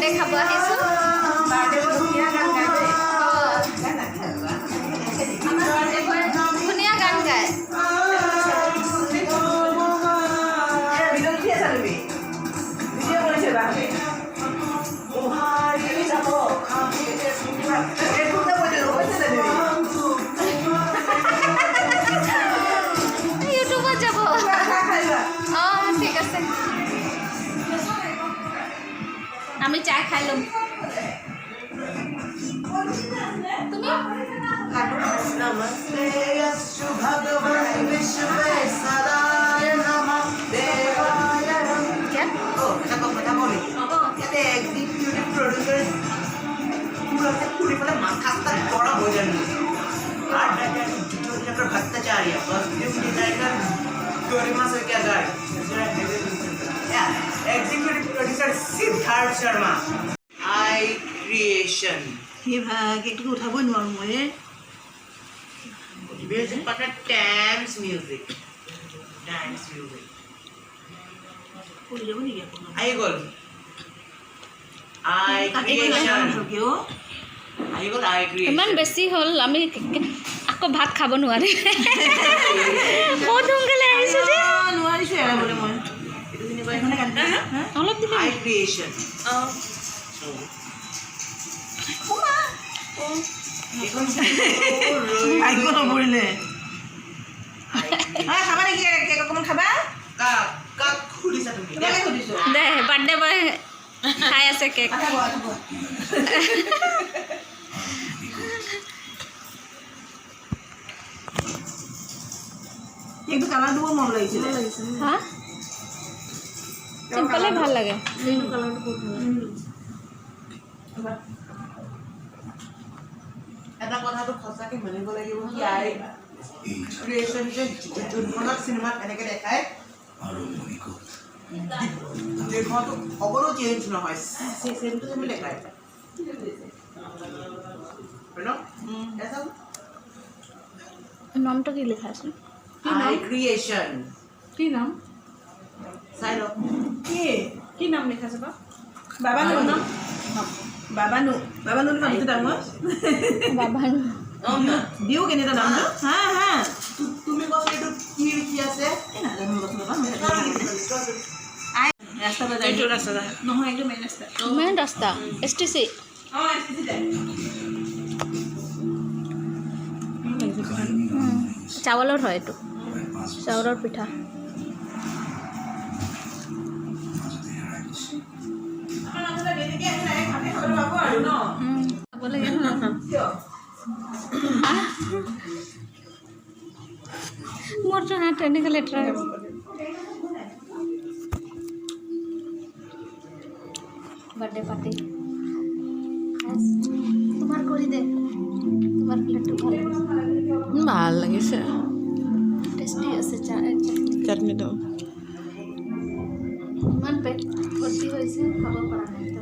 birthday খাব আহিছোঁ ধুনীয়া গান গায় ইউটিউবত যাব অঁ ঠিক আছে আমি চাহ খাই ল'ম তুমি नमस्ते अस्तु भगवान् विश्वेश्वराय नमः देवाय क्या কথা বলি ইয়াতে এক্সিকিউটিভ প্রডিউসার पूरी पता माथा बड़ा हो जाएंगे art director Bhattacharya costume designer Garima क्या गार्ड एग्जीक्यूटिव प्रोड्यूसर सिद्धार्थ शर्मा आई क्रिएशन हे भाग एक उठाबो নোৱাৰো মই म्यूजिक पार्टनर टैम्स म्यूजिक কৰি যাব নেকি আপুনি आई गोल आई creation I goal I creation ইমান বেছি হ'ল আমি আকৌ ভাত খাব নোৱাৰি বহুত সোনকালে আহিছোঁ যে নোৱাৰিছো এৰাবলৈ মই এইটো কিনিবা এখনে কাটি অলপ দিলে आई क्रिएशन আইকো নপৰিলে খাবা নেকি কেক অকণমান খাবা কাক খুলিছা তুমি তোমাকে সুধিছো দে বাৰ্থডে বয় খাই আছে কেক কেকটো কালাৰ দিব মন লাগিছিলে হা চিম্পলে ভাল লাগে এইটো কালাৰটো বহুত ভাল এটা কথাটো সঁচাকে মানিব লাগিব কি আই ক্ৰিয়েশ্যন যে যোনখনত চিনেমাত এনেকৈ দেখায় দেখোৱাটো সকলো চেঞ্জ নহয় চেমটো চেম দেখায় নামটো কি লিখা আছে আই ক্ৰিয়েশ্যন কি নাম চাই লওক কি নাম লিখা আছে বাবানু নাম বাবানু বাবানু নামটো ডাঙৰ বাবা দিও কেনেটা নামটো হা হা তুমি কৈছা এইটো কি লিখি আছে নাজানো ৰাস্তা এইটো ৰাস্তা নহয় একদম মেইন ৰাস্তা মেইন ৰাস্তা STC অঁ এসটিসি যায় চাউলৰ হয় এইটো চাউলৰ পিঠা খাব লাগে মোৰতো হাত এনেকৈ লেতেৰা বাৰ্থডে পাৰ্টি তোমাৰ কৰি দে তোমাৰ প্লেটটো ভাল লাগিছে টেষ্টি আছে চাটনিটো ইমান পেট ভৰ্তি হৈছে খাব পৰা নাই